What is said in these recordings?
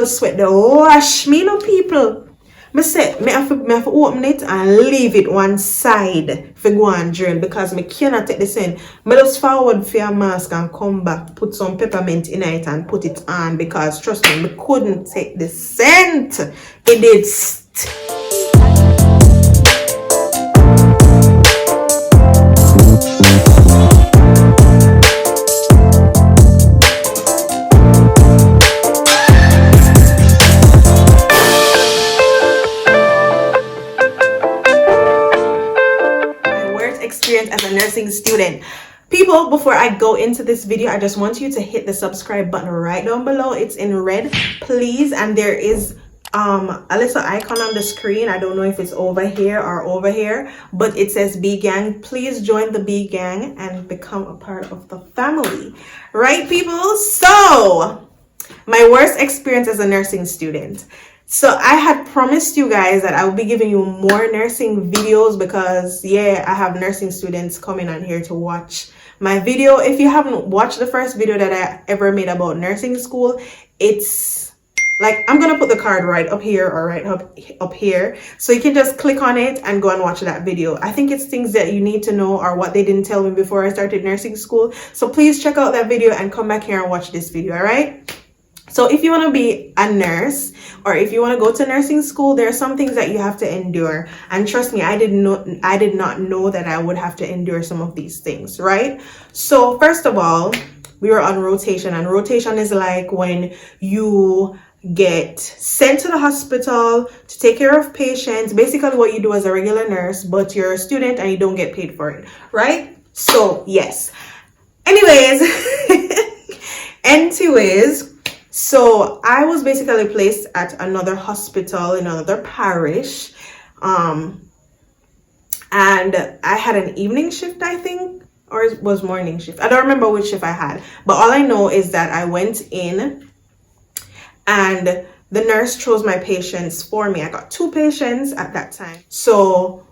Sweat the wash me, no people. Me say me have to open it and leave it one side for go and drill because me cannot take this in. Me just forward for your mask and come back, put some peppermint in it and put it on because trust me, me couldn't take the scent. It did. Experience as a nursing student. People, before I go into this video, I just want you to hit the subscribe button right down below. It's in red, please. And there is a little icon on the screen. I don't know if it's over here or over here, but it says B Gang. Please join the B Gang and become a part of the family. Right, people? So, my worst experience as a nursing student. So I had promised you guys that I will be giving you more nursing videos because yeah, I have nursing students coming on here to watch my video. If you haven't watched the first video that I ever made about nursing school, it's like, I'm gonna put the card right up here or right up here, so you can just click on it and go and watch that video. I think it's things that you need to know or what they didn't tell me before I started nursing school. So please check out that video and come back here and watch this video, all right? So if you want to be a nurse or if you want to go to nursing school, there are some things that you have to endure. And trust me, I did not know that I would have to endure some of these things, right? So first of all, we were on rotation, and rotation is like when you get sent to the hospital to take care of patients. Basically what you do as a regular nurse, but you're a student and you don't get paid for it, right? So yes. Anyways, so I was basically placed at another hospital in another parish, and I had an evening shift, I think, or it was morning shift. I don't remember which shift I had, but all I know is that I went in and the nurse chose my patients for me. I got 2 patients at that time. So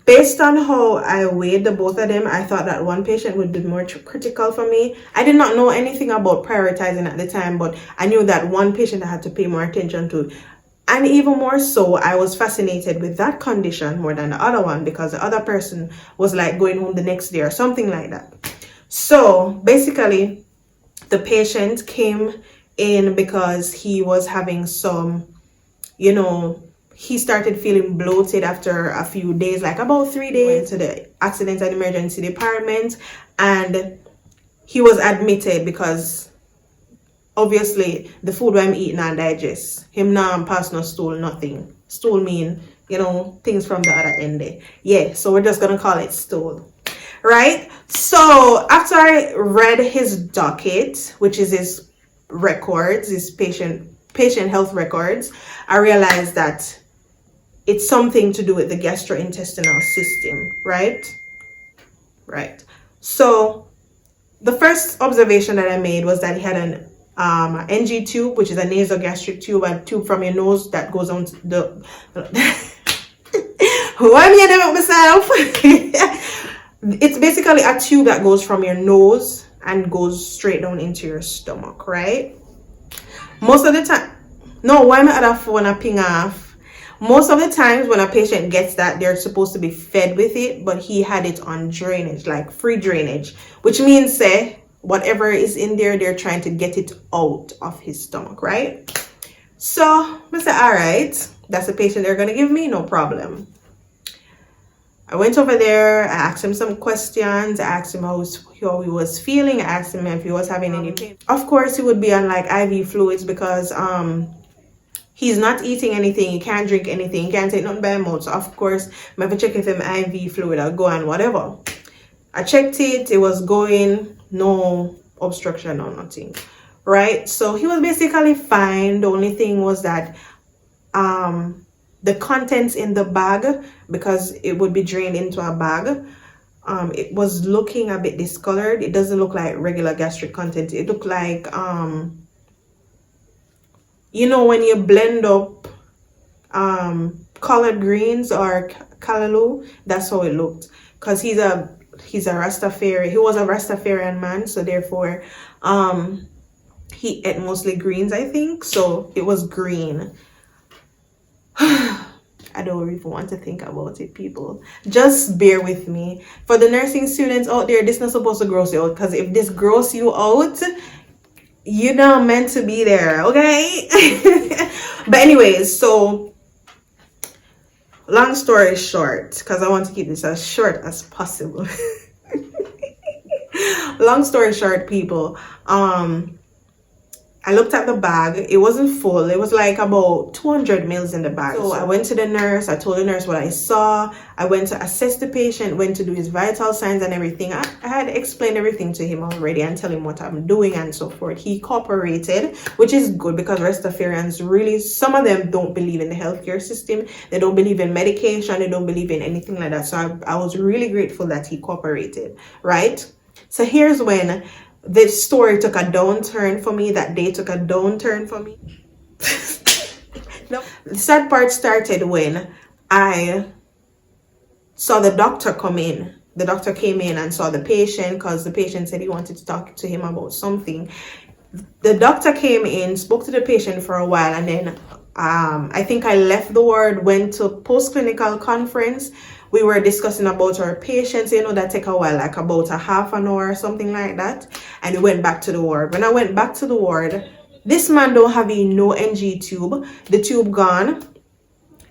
based on how I weighed the both of them, I thought that one patient would be more critical for me. I did not know anything about prioritizing at the time, but I knew that one patient I had to pay more attention to. And even more so, I was fascinated with that condition more than the other one because the other person was like going home the next day or something like that. So basically, the patient came in because he was having some, he started feeling bloated after a few days, like about 3 days, to the accident and emergency department, and he was admitted because obviously the food I'm eating and digest. Him now pass no stool, nothing. Stool mean, things from the other end there. Yeah, so we're just gonna call it stool. Right? So after I read his docket, which is his records, his patient health records, I realized that it's something to do with the gastrointestinal system, right? So the first observation that I made was that he had an NG tube, which is a nasogastric tube, a tube from your nose that goes on to the who am I about myself? It's basically a tube that goes from your nose and goes straight down into your stomach, right? Most of the time, no, why am I at a phone a ping off? Most of the times when a patient gets that, they're supposed to be fed with it, but he had it on drainage, like free drainage, which means say whatever is in there, they're trying to get it out of his stomach, right? So I said, all right, that's the patient they're gonna give me, no problem. I went over there, I asked him some questions, I asked him how he was feeling, I asked him if he was having any pain. Of course, he would be on like IV fluids because he's not eating anything, he can't drink anything, he can't take nothing by mouth. So of course, I have to check if him IV fluid will go and whatever. I checked it was going, no obstruction or nothing, right? So he was basically fine. The only thing was that the contents in the bag, because it would be drained into a bag, it was looking a bit discolored. It doesn't look like regular gastric content. It looked like when you blend up collard greens or callaloo, that's how it looked. Because he's a Rastafarian. He was a Rastafarian man, so therefore he ate mostly greens, I think, so it was green. I don't even want to think about it, people. Just bear with me. For the nursing students out there, this is not supposed to gross you out, because if this gross you out, you're not meant to be there, okay? But anyways, so long story short, because I want to keep this as short as possible. Long story short, people, I looked at the bag. It wasn't full. It was like about 200 mils in the bag. So I went to the nurse. I told the nurse what I saw. I went to assess the patient, went to do his vital signs and everything. I had explained everything to him already and tell him what I'm doing and so forth. He cooperated, which is good, because Rastafarians really, some of them don't believe in the healthcare system. They don't believe in medication. They don't believe in anything like that. So I was really grateful that he cooperated, right? So here's when this story took a downturn for me. That day took a downturn for me. No. The sad part started when I saw the doctor come in. The doctor came in and saw the patient, because the patient said he wanted to talk to him about something. The doctor came in, spoke to the patient for a while, and then I think I left the ward, went to post-clinical conference. We were discussing about our patients, you know, that take a while, like about a half an hour or something like that. And we went back to the ward. When I went back to the ward, this man don't have no NG tube. The tube gone.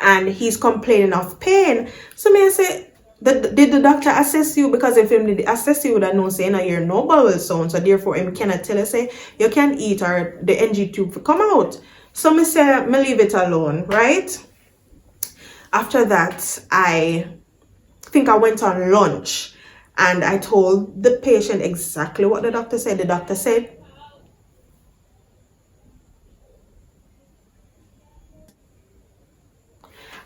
And he's complaining of pain. So me I say, did the doctor assess you? Because if him did assess you, that no say, no, you're no bowel sound. So therefore, him cannot tell us, say, you can eat or the NG tube come out. So me say, me leave it alone, right? After that, I think I went on lunch and I told the patient exactly what the doctor said. The doctor said,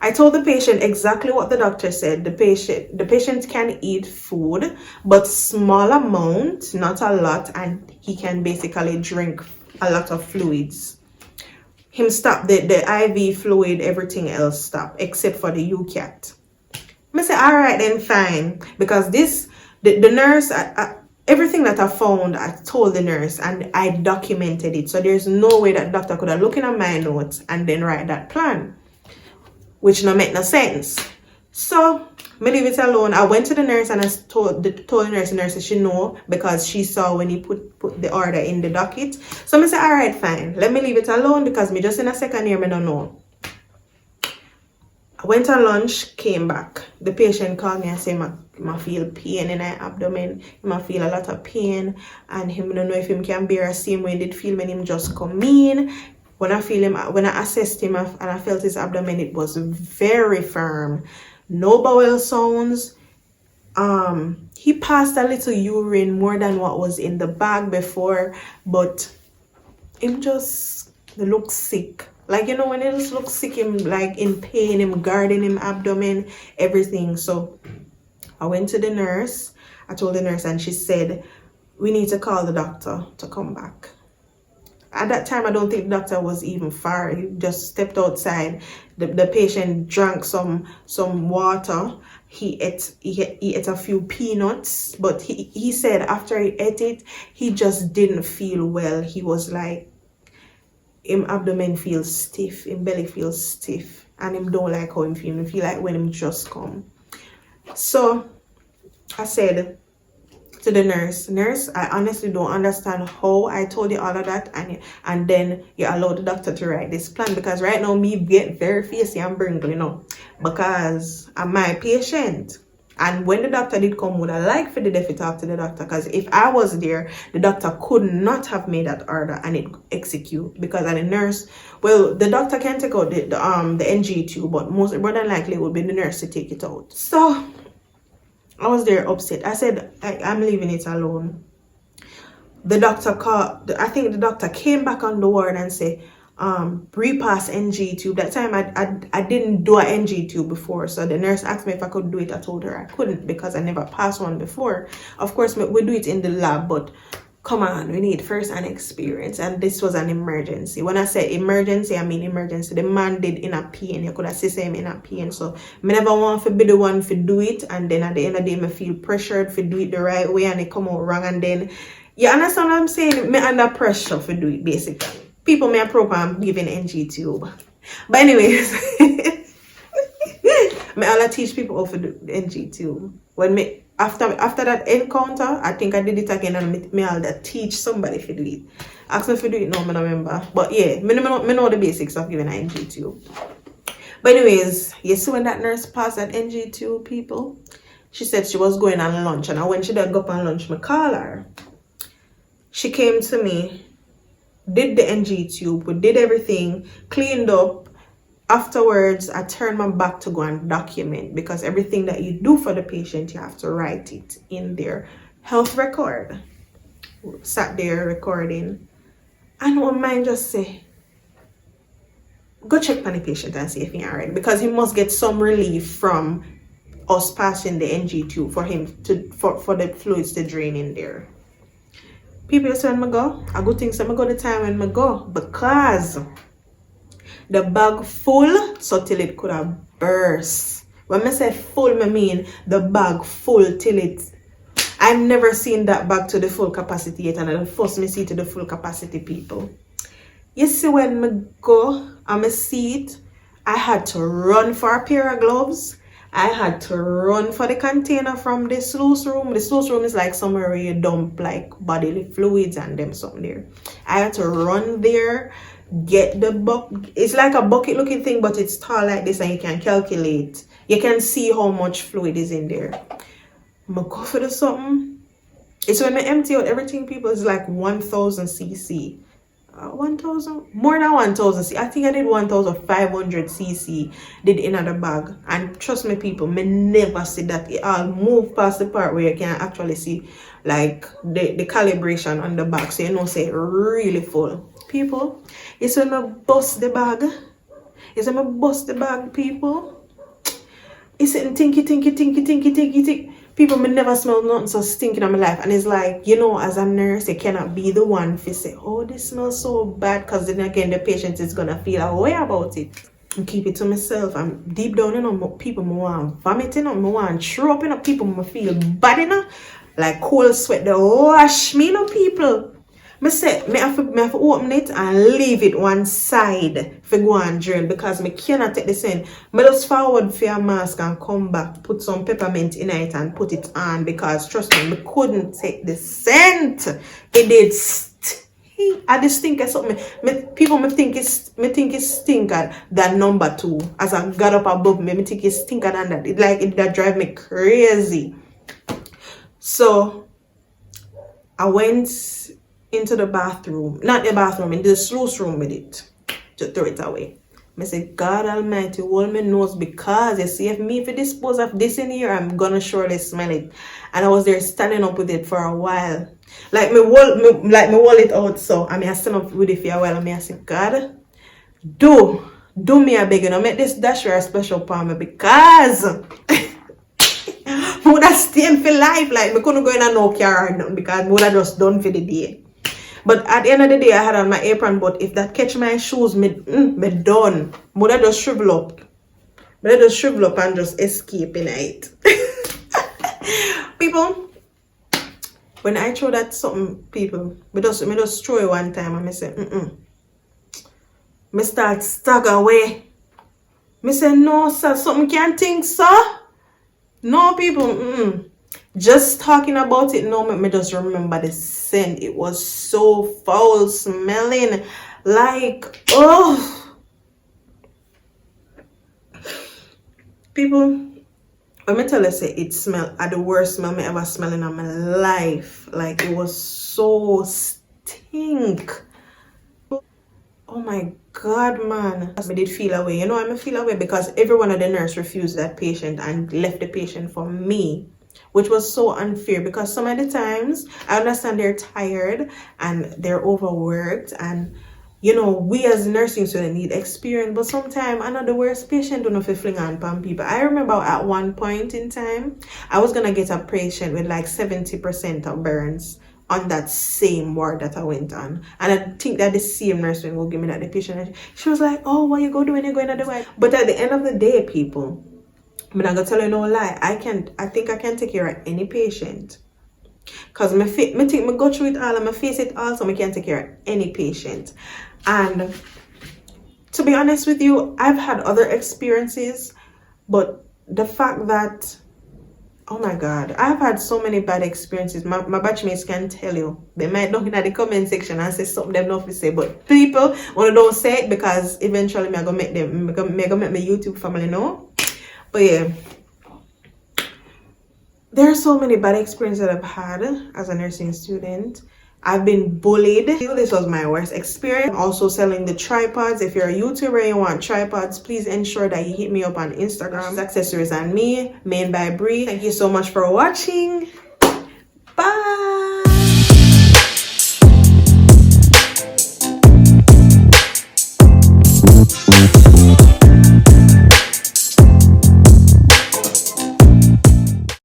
I told the patient exactly what the doctor said. The patient can eat food, but small amount, not a lot, and he can basically drink a lot of fluids. Him stop the IV fluid, everything else stop except for the UCAT. I say, all right then, fine, because the nurse, everything that I found, I told the nurse and I documented it. So there's no way that doctor could have looked at my notes and then write that plan, which no make no sense. So me leave it alone. I went to the nurse and I told the nurse she know, because she saw when he put the order in the docket. So I say, all right, fine, let me leave it alone, because me just in a second year, me don't know. I went on lunch, came back. The patient called me and said, I feel pain in my abdomen. I feel a lot of pain. And him don't know if him can bear the same way he did feel when him just come in. When I assessed him and I felt his abdomen, it was very firm. No bowel sounds. He passed a little urine, more than what was in the bag before. But him just looked sick. Like, you know, when he just looks sick, him like in pain, him guarding him abdomen, everything. So I went to the nurse. I told the nurse and she said, we need to call the doctor to come back. At that time, I don't think the doctor was even far. He just stepped outside. The patient drank some water. He ate a few peanuts. But he said after he ate it, he just didn't feel well. He was like, him abdomen feels stiff, him belly feels stiff, and him don't like how him feel. Him feel like when him just come. So I said to the nurse, I honestly don't understand how I told you all of that, and then you allowed the doctor to write this plan, because right now me get very facey and bringle, you know, because I'm my patient. And when the doctor did come, would I like for the to talk to the doctor? Because if I was there, the doctor could not have made that order and it execute, because the nurse, well, the doctor can take out the NG tube, but more than likely it would be the nurse to take it out. So I was there upset. I said, I'm leaving it alone. The doctor called, I think the doctor came back on the ward and said, repass NG tube. That time I didn't do a NG tube before, so the nurse asked me if I could do it. I told her I couldn't because I never passed one before. Of course we do it in the lab, but come on, we need first-hand experience, and this was an emergency. When I say emergency, I mean emergency. The man did in a pain. You could have seen him in a pain. So I never want to be the one to do it, and then at the end of the day I feel pressured to do it the right way and it come out wrong, and then You understand what I'm saying? Me under pressure for do it basically. People may approach I'm giving NG tube. But anyways, me all teach people how to do NG tube. When me after that encounter, I think I did it again and me all that teach somebody to do it. Ask me to do it now, I don't remember. But yeah, me know the basics of giving an NG tube. But anyways, you see when that nurse passed that NG tube, people, she said she was going on lunch, and when she did go on lunch, me call her. She came to me, did the NG tube, we did everything, cleaned up. Afterwards, I turned my back to go and document, because everything that you do for the patient, you have to write it in their health record. Sat there recording, and one mind just say, go check on the patient and see if he's alright, because he must get some relief from us passing the NG tube for him to for the fluids to drain in there. People say when I go, a good thing so I go the time when I go, because the bag full so till it could have burst. When I say full, I mean the bag full till it. I've never seen that bag to the full capacity yet, and I first me see to the full capacity, people. You see when I go and I see it, I had to run for a pair of gloves. I had to run for the container from the sluice room. The sluice room is like somewhere where you dump like bodily fluids and them something there. I had to run there, get the bucket. It's like a bucket looking thing, but it's tall like this, and you can calculate. You can see how much fluid is in there. I'm gonna go for the something. It's when I empty out everything, people, it's like 1000 cc. 1000, more than 1000 cc. I think I did 1500 cc did in the bag, and trust me, people, me never see that it all move past the part where you can actually see like the calibration on the bag, so you know say really full. People, it's when I bust the bag. It's when I bust the bag, people. It's in tinky. People, me never smell nothing so stinking in my life. And it's like, you know, as a nurse, you cannot be the one to say, oh, this smells so bad, because then again, the patient is going to feel a way about it. And keep it to myself. I'm deep down, you know, people, I want vomit, you know, I want throw up, you know, people, I feel bad, you know, like cold sweat, they wash me, you know, people. Me say, me have to open it and leave it one side for go and drain, because me cannot take the scent. Me just forward for a mask and come back, put some peppermint in it and put it on, because trust me, me couldn't take the scent. It did stink. I just think it's something. People me think it's stinker than number 2. As I got up above me, me think it's stinker than that. That drive me crazy. So I went into the bathroom, not the bathroom, in the sluice room with it, to throw it away. I said, God Almighty, hold my nose, because you see, if me if I dispose of this in here, I'm gonna surely smell it. And I was there standing up with it for a while, like me wall it out. So I stand up with it for a while, and I said, God, do me a beg, you know, make this dash a special for me, because I would have stayed for life. Like, I couldn't go in a no car or nothing, because I would have just done for the day. But at the end of the day, I had on my apron, but if that catch my shoes, me done. I would have just shrivel up. But I just shrivel up and just escape in it. People, when I throw that something, people, me just throw it one time, and I say, me start stagger away. Me say, no, sir, something can't think, sir. No, people, just talking about it now, me just remember the scent. It was so foul smelling, like, oh. People, when me tell you, say it smelled at the worst smell me ever smelling in my life. Like, it was so stink. Oh my God, man. I did feel away. You know, I feel away because every one of the nurse refused that patient and left the patient for me, which was so unfair, because some of the times I understand they're tired and they're overworked, and you know, we as nursing students need experience, but sometimes I know the worst patient don't know if they fling on pan people. I remember at one point in time, I was gonna get a patient with like 70% of burns on that same ward that I went on, and I think that the same nurse will give me that the patient. She was like, "Oh, what you go do when you go in the ward?" But at the end of the day, people, I'm not gonna tell you no lie. I think I can take care of any patient. Because me think me go through it all and me face it all, so I can't take care of any patient. And to be honest with you, I've had other experiences, but the fact that, oh my god, I've had so many bad experiences. My batchmates can tell you. They might look in the comment section and say something they don't say, but people want to don't say it because eventually I'm gonna make them, I'm gonna make my YouTube family know. But yeah, there are so many bad experiences that I've had as a nursing student. I've been bullied. This was my worst experience. Also selling the tripods. If you're a YouTuber and you want tripods, please ensure that you hit me up on Instagram. Accessories and Me, Made by Bree. Thank you so much for watching.